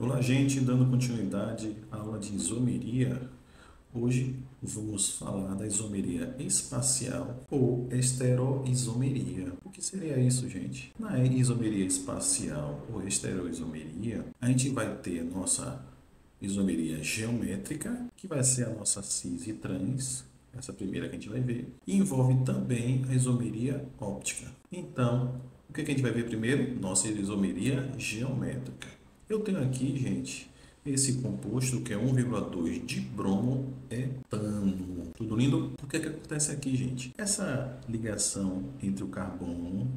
Olá, gente, dando continuidade à aula de isomeria. Hoje vamos falar da isomeria espacial ou estereoisomeria. O que seria isso, gente? Na isomeria espacial ou estereoisomeria, a gente vai ter a nossa isomeria geométrica, que vai ser a nossa cis e trans, essa primeira que a gente vai ver, e envolve também a isomeria óptica. Então, o que a gente vai ver primeiro? Nossa isomeria geométrica. Eu tenho aqui, gente, esse composto que é 1,2 de bromo etano. Tudo lindo? O que é que acontece aqui, gente? Essa ligação entre o carbono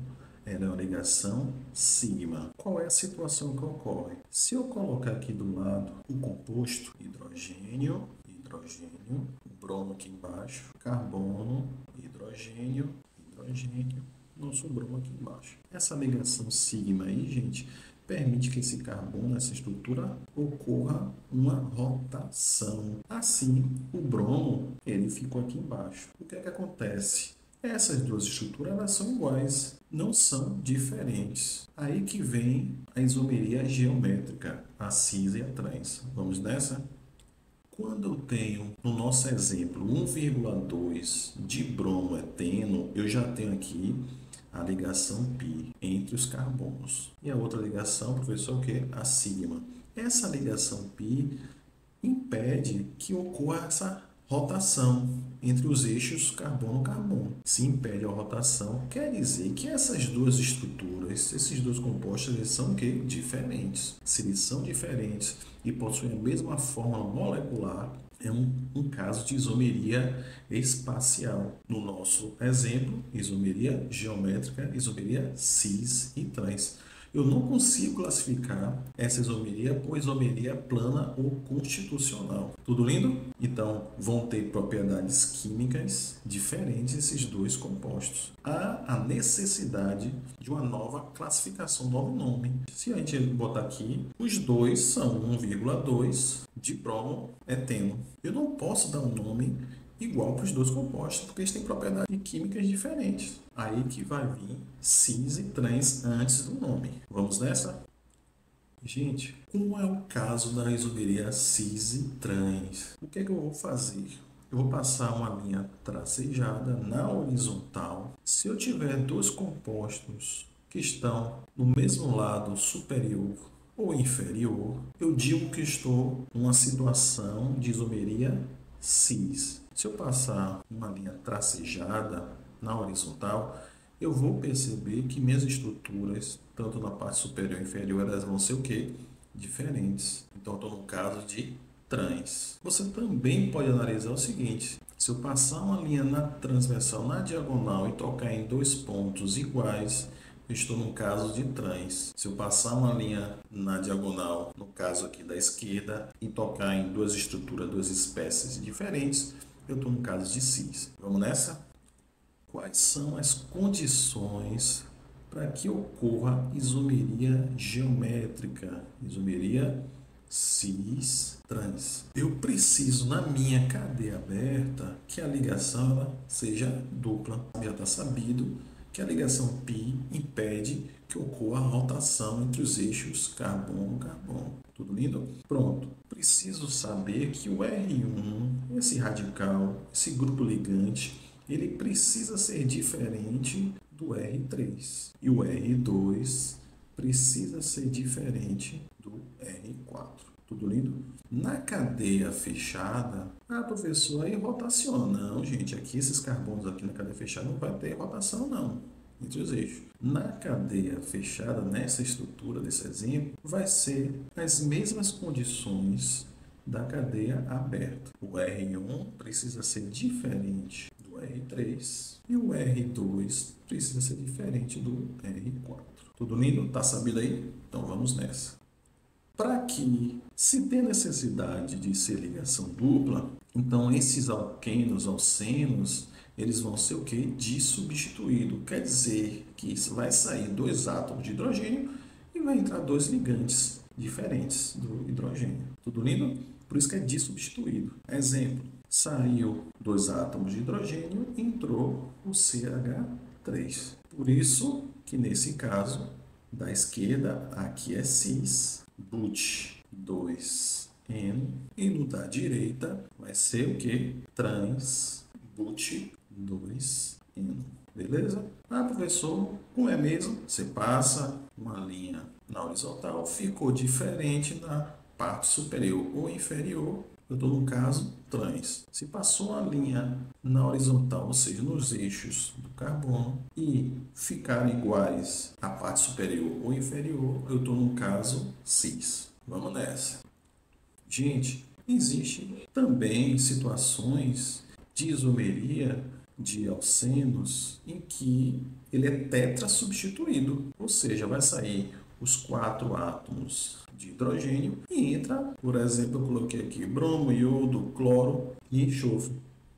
ela é uma ligação sigma. Qual é a situação que ocorre? Se eu colocar aqui do lado o composto hidrogênio, hidrogênio, bromo aqui embaixo, carbono, hidrogênio, hidrogênio, nosso bromo aqui embaixo. Essa ligação sigma aí, gente, permite que esse carbono, essa estrutura, ocorra uma rotação. Assim, o bromo, ele ficou aqui embaixo. O que é que acontece? Essas duas estruturas elas são iguais, não são diferentes. Aí que vem a isomeria geométrica, a cis e a trans. Vamos nessa? Quando eu tenho, no nosso exemplo, 1,2 de bromo eteno, eu já tenho aqui a ligação π entre os carbonos. E a outra ligação, professor, o quê? A sigma. Essa ligação π impede que ocorra essa rotação entre os eixos carbono-carbono. Se impede a rotação, quer dizer que essas duas estruturas, esses dois compostos, eles são o quê? Diferentes. Se eles são diferentes e possuem a mesma fórmula molecular, é um caso de isomeria espacial. No nosso exemplo, isomeria geométrica, isomeria cis e trans. Eu não consigo classificar essa isomeria por isomeria plana ou constitucional. Tudo lindo? Então, vão ter propriedades químicas diferentes esses dois compostos. Há a necessidade de uma nova classificação, um novo nome. Se a gente botar aqui, os dois são 1,2 de bromo eteno. Eu não posso dar um nome igual para os dois compostos, porque eles têm propriedades químicas diferentes. Aí que vai vir cis e trans antes do nome. Vamos nessa? Gente, como é o caso da isomeria cis e trans? O que é que eu vou fazer? Eu vou passar uma linha tracejada na horizontal. Se eu tiver dois compostos que estão no mesmo lado superior ou inferior, eu digo que estou numa situação de isomeria cis. Se eu passar uma linha tracejada na horizontal, eu vou perceber que minhas estruturas, tanto na parte superior e inferior, elas vão ser o quê? Diferentes. Então, estou no caso de trans. Você também pode analisar o seguinte: se eu passar uma linha na transversal, na diagonal e tocar em dois pontos iguais, eu estou no caso de trans. Se eu passar uma linha na diagonal, no caso aqui da esquerda, e tocar em duas estruturas, duas espécies diferentes, eu estou no caso de cis. Vamos nessa? Quais são as condições para que ocorra isomeria geométrica, isomeria cis-trans? Eu preciso, na minha cadeia aberta, que a ligação ela seja dupla. Já está sabido que a ligação π impede que ocorra a rotação entre os eixos carbono-carbono. Tudo lindo? Pronto. Preciso saber que o R1, esse radical, esse grupo ligante, ele precisa ser diferente do R3. E o R2 precisa ser diferente do R4. Tudo lindo? Na cadeia fechada, professor, aí rotaciona. Não, gente, aqui esses carbonos aqui na cadeia fechada não vai ter rotação, não, entre os eixos. Na cadeia fechada, nessa estrutura desse exemplo, vai ser as mesmas condições da cadeia aberta. O R1 precisa ser diferente do R3 e o R2 precisa ser diferente do R4. Tudo lindo? Tá sabido aí? Então vamos nessa. Para que se tenha necessidade de ser ligação dupla, então esses alquenos, alcenos, eles vão ser o quê? Dissubstituído. Quer dizer que vai sair dois átomos de hidrogênio e vai entrar dois ligantes diferentes do hidrogênio. Tudo lindo? Por isso que é dissubstituído. Exemplo, saiu dois átomos de hidrogênio, entrou o CH3. Por isso que nesse caso, da esquerda, aqui é cis, but. 2N. E no da direita vai ser o quê? Trans but 2N. Beleza? Ah, professor, como é mesmo? Você passa uma linha na horizontal, ficou diferente na parte superior ou inferior. Eu estou no caso trans. Se passou uma linha na horizontal, ou seja, nos eixos do carbono, e ficarem iguais à parte superior ou inferior, eu estou no caso cis. Vamos nessa. Gente, existem também situações de isomeria de alcenos em que ele é tetrasubstituído, ou seja, vai sair os 4 átomos de hidrogênio e entra, por exemplo, eu coloquei aqui bromo, iodo, cloro e enxofre.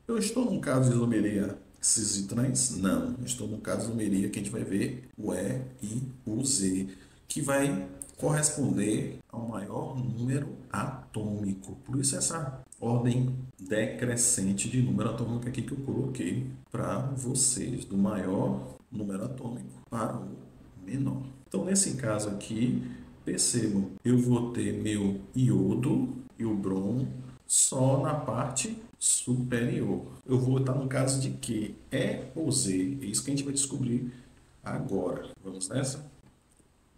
Eu estou num caso de isomeria cis e trans? Não, eu estou num caso de isomeria que a gente vai ver o E e o Z, que vai corresponder ao maior número atômico. Por isso essa ordem decrescente de número atômico aqui que eu coloquei para vocês, do maior número atômico para o menor. Então, nesse caso aqui, percebam, eu vou ter meu iodo e o bromo só na parte superior. Eu vou estar no caso de que E ou Z, é isso que a gente vai descobrir agora. Vamos nessa?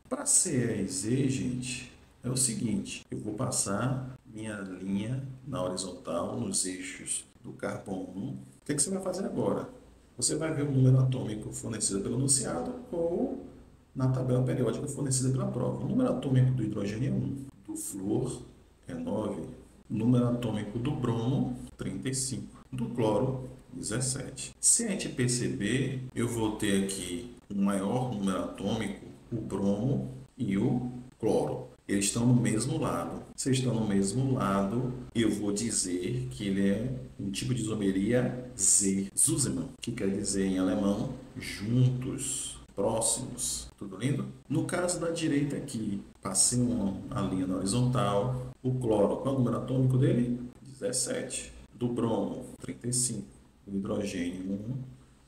Para C e Z, gente, é o seguinte, eu vou passar minha linha na horizontal, nos eixos do carbono. O que você vai fazer agora? Você vai ver o número atômico fornecido pelo enunciado ou na tabela periódica fornecida pela prova. O número atômico do hidrogênio é 1, do flúor é 9, o número atômico do bromo, 35, do cloro, 17. Se a gente perceber, eu vou ter aqui o maior número atômico, o bromo e o cloro. Eles estão no mesmo lado. Se estão no mesmo lado, eu vou dizer que ele é um tipo de isomeria Z, Zusammen, que quer dizer em alemão juntos, próximos. Tudo lindo? No caso da direita aqui, passei a linha na horizontal. O cloro, qual é o número atômico dele? 17. Do bromo, 35. Do hidrogênio,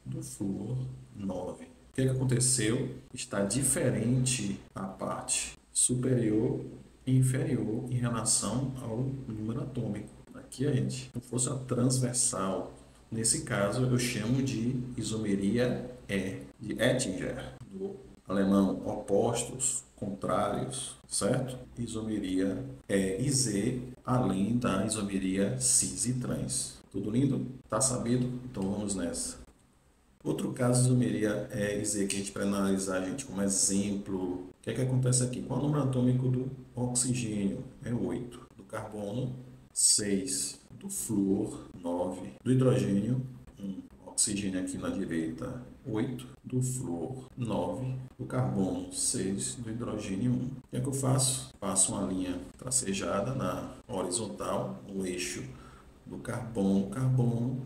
1. Do flúor, 9. O que aconteceu? Está diferente a parte superior e inferior em relação ao número atômico. Aqui a gente, se fosse a transversal, nesse caso eu chamo de isomeria E, de Oettinger, do alemão opostos, contrários, certo? Isomeria E e Z, além da isomeria cis e trans. Tudo lindo? Tá sabido? Então vamos nessa. Outro caso de isomeria é dizer que a gente vai analisar, gente, como exemplo. O que é que acontece aqui? Qual é o número atômico do oxigênio? É 8. Do carbono, 6. Do flúor, 9. Do hidrogênio, 1. Oxigênio aqui na direita, 8. Do flúor, 9. Do carbono, 6. Do hidrogênio, 1. O que é que eu faço? Passo uma linha tracejada na horizontal, no eixo do carbono,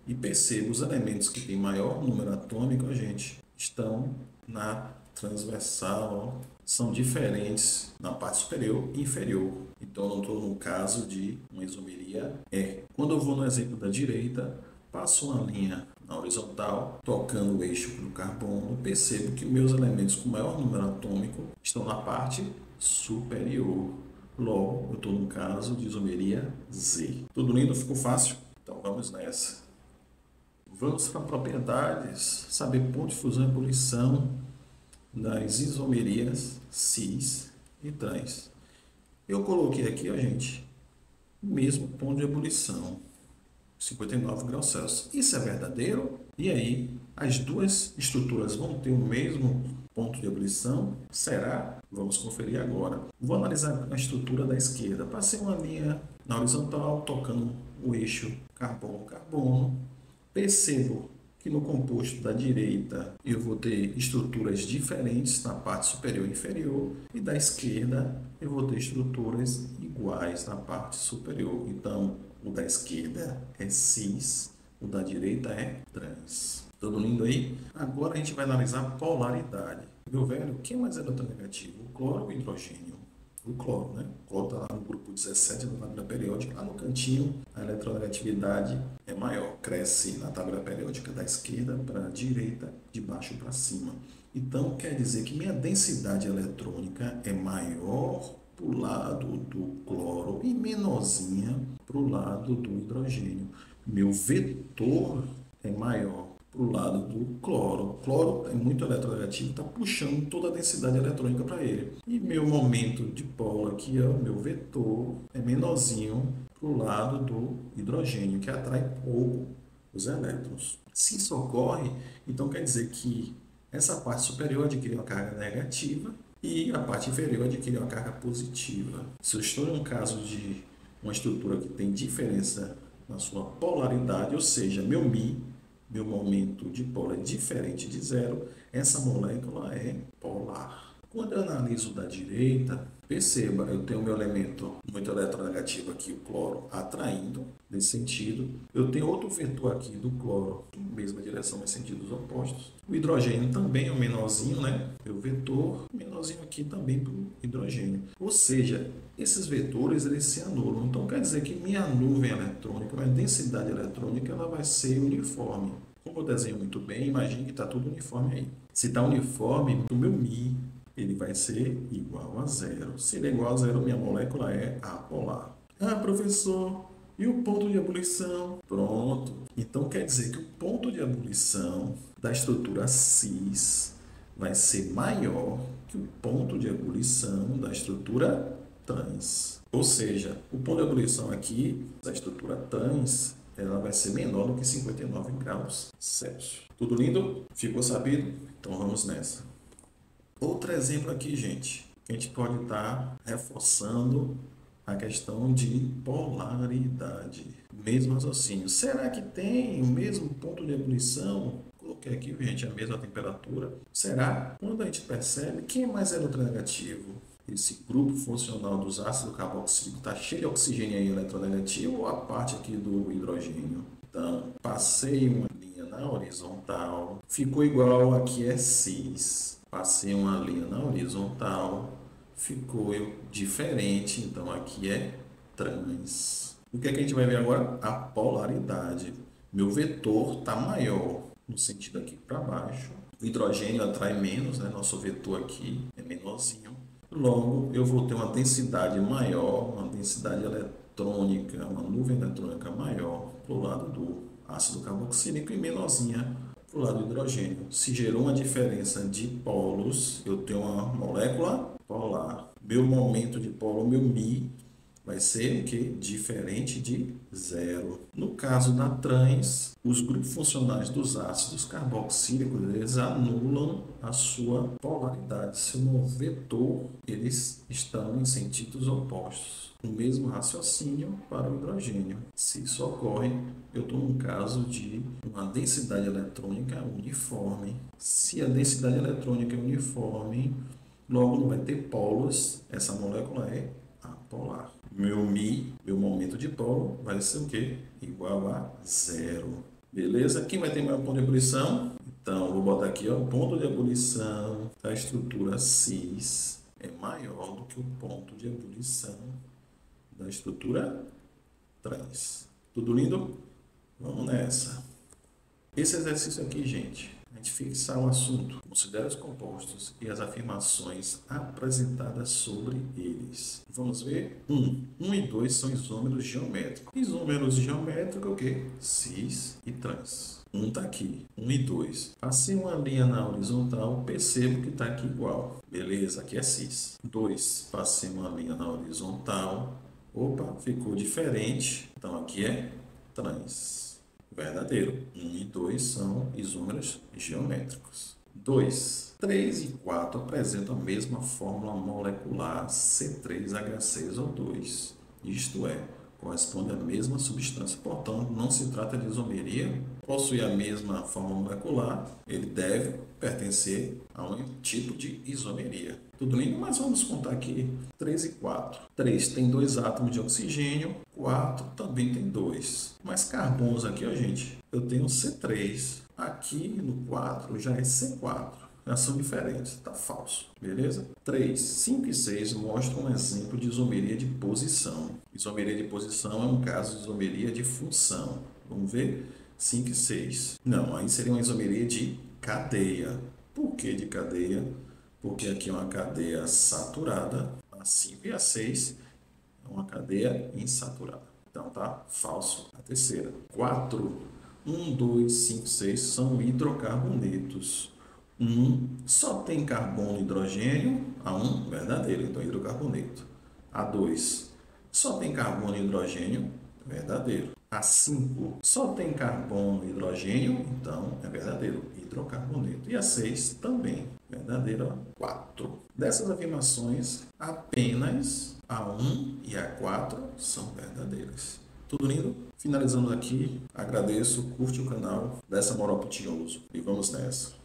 e percebo os elementos que têm maior número atômico, gente, estão na transversal, são diferentes na parte superior e inferior. Então, eu não estou no caso de uma isomeria E. Quando eu vou no exemplo da direita, passo uma linha na horizontal, tocando o eixo do carbono, percebo que meus elementos com maior número atômico estão na parte superior. Logo, eu estou no caso de isomeria Z. Tudo lindo? Ficou fácil? Então, vamos nessa. Vamos para propriedades, saber ponto de fusão e ebulição das isomerias cis e trans. Eu coloquei aqui, ó, gente, o mesmo ponto de ebulição, 59 graus Celsius. Isso é verdadeiro? E aí, as duas estruturas vão ter o mesmo ponto de ebulição? Será? Vamos conferir agora. Vou analisar a estrutura da esquerda. Passei uma linha na horizontal, tocando o eixo carbono-carbono. Percebo que no composto da direita eu vou ter estruturas diferentes na parte superior e inferior, e da esquerda eu vou ter estruturas iguais na parte superior. Então, o da esquerda é cis, o da direita é trans. Tudo lindo aí? Agora a gente vai analisar a polaridade. Meu velho, quem é mais eletronegativo? O cloro ou o hidrogênio? O cloro, né? O cloro está lá no grupo 17 da tabela periódica. Lá no cantinho, a eletronegatividade é maior. Cresce na tabela periódica da esquerda para a direita, de baixo para cima. Então, quer dizer que minha densidade eletrônica é maior para o lado do cloro e menorzinha para o lado do hidrogênio. Meu vetor é maior para o lado do cloro. O cloro é muito eletronegativo, está puxando toda a densidade eletrônica para ele. E meu momento de polo aqui, ó, meu vetor, é menorzinho para o lado do hidrogênio, que atrai pouco os elétrons. Se isso ocorre, então quer dizer que essa parte superior adquire uma carga negativa e a parte inferior adquire uma carga positiva. Se eu estou em um caso de uma estrutura que tem diferença na sua polaridade, ou seja, meu μ, meu momento de polo é diferente de zero, essa molécula é polar. Quando eu analiso da direita, perceba, eu tenho meu elemento muito eletronegativo aqui, o cloro, atraindo, nesse sentido. Eu tenho outro vetor aqui do cloro, em mesma direção, mas sentidos opostos. O hidrogênio também é um menorzinho, né? Meu vetor, menorzinho aqui também para o hidrogênio. Ou seja, esses vetores, eles se anulam. Então, quer dizer que minha nuvem eletrônica, minha densidade eletrônica, ela vai ser uniforme. Como eu desenho muito bem, imagine que está tudo uniforme aí. Se está uniforme, o meu μ, ele vai ser igual a zero. Se ele é igual a zero, minha molécula é apolar. Ah, professor, e o ponto de ebulição? Pronto. Então, quer dizer que o ponto de ebulição da estrutura cis vai ser maior que o ponto de ebulição da estrutura trans. Ou seja, o ponto de ebulição aqui da estrutura trans, ela vai ser menor do que 59 graus Celsius. Tudo lindo? Ficou sabido? Então vamos nessa. Outro exemplo aqui, gente, que a gente pode estar reforçando a questão de polaridade. Mesmo raciocínio. Será que tem o mesmo ponto de ebulição? Coloquei aqui, gente, a mesma temperatura. Será? Quando a gente percebe, quem é mais eletronegativo? Esse grupo funcional dos ácidos carboxílicos está cheio de oxigênio aí eletronegativo ou a parte aqui do hidrogênio? Então, passei uma linha na horizontal, ficou igual aqui é cis. Passei uma linha na horizontal, ficou diferente, então aqui é trans. O que é que a gente vai ver agora? A polaridade. Meu vetor está maior no sentido aqui para baixo. O hidrogênio atrai menos, né? Nosso vetor aqui é menorzinho. Logo, eu vou ter uma densidade maior, uma densidade eletrônica, uma nuvem eletrônica maior para o lado do ácido carboxílico e menorzinha para o lado do hidrogênio. Se gerou uma diferença de polos, eu tenho uma molécula polar. Meu momento de polo, meu μ, vai ser o quê? Diferente de zero. No caso da trans, os grupos funcionais dos ácidos carboxílicos, eles anulam a sua polaridade. Se no vetor, eles estão em sentidos opostos. O mesmo raciocínio para o hidrogênio. Se isso ocorre, eu estou num caso de uma densidade eletrônica uniforme. Se a densidade eletrônica é uniforme, logo não vai ter polos, essa molécula é apolar. Meu μ, meu momento de polo, vai ser o quê? Igual a zero. Beleza? Quem vai ter maior ponto de ebulição? Então, vou botar aqui, ó, o ponto de ebulição da estrutura cis é maior do que o ponto de ebulição da estrutura trans. Tudo lindo? Vamos nessa. Esse exercício aqui, gente, a gente fixar o assunto, considera os compostos e as afirmações apresentadas sobre eles. Vamos ver? 1 e 2 são isômeros geométricos. Isômeros geométricos, o quê? Cis e trans. 1 está aqui, 1 e 2. Passei uma linha na horizontal, percebo que está aqui igual. Beleza, aqui é cis. 2, passei uma linha na horizontal. Opa, ficou diferente. Então aqui é trans. Verdadeiro. 1 e 2 são isômeros geométricos. 2, 3 e 4 apresentam a mesma fórmula molecular C3H6O2. Isto é, corresponde à mesma substância. Portanto, não se trata de isomeria. Possui a mesma fórmula molecular, ele deve pertencer a um tipo de isomeria. Tudo lindo? Mas vamos contar aqui 3 e 4. 3 tem 2 átomos de oxigênio, 4 também tem 2. Mas carbonos aqui, ó, gente, eu tenho C3. Aqui no 4 já é C4. Já são diferentes, está falso, beleza? 3, 5 e 6 mostram um exemplo de isomeria de posição. Isomeria de posição é um caso de isomeria de função. Vamos ver? 5 e 6. Não, aí seria uma isomeria de cadeia. Por que de cadeia? Porque aqui é uma cadeia saturada, A 5 e a 6 é uma cadeia insaturada. Então tá falso a terceira. 4, 1, 2, 5, 6 são hidrocarbonetos. 1 só tem carbono e hidrogênio. A 1, verdadeiro, então hidrocarboneto. A 2 só tem carbono e hidrogênio, verdadeiro. A 5 só tem carbono e hidrogênio, então é verdadeiro, hidrocarboneto. E a 6 também, verdadeira. 4. Dessas afirmações, apenas a 1 e a 4 são verdadeiras. Tudo lindo? Finalizando aqui, agradeço, curte o canal, dá essa moral pro Tinhoso e vamos nessa.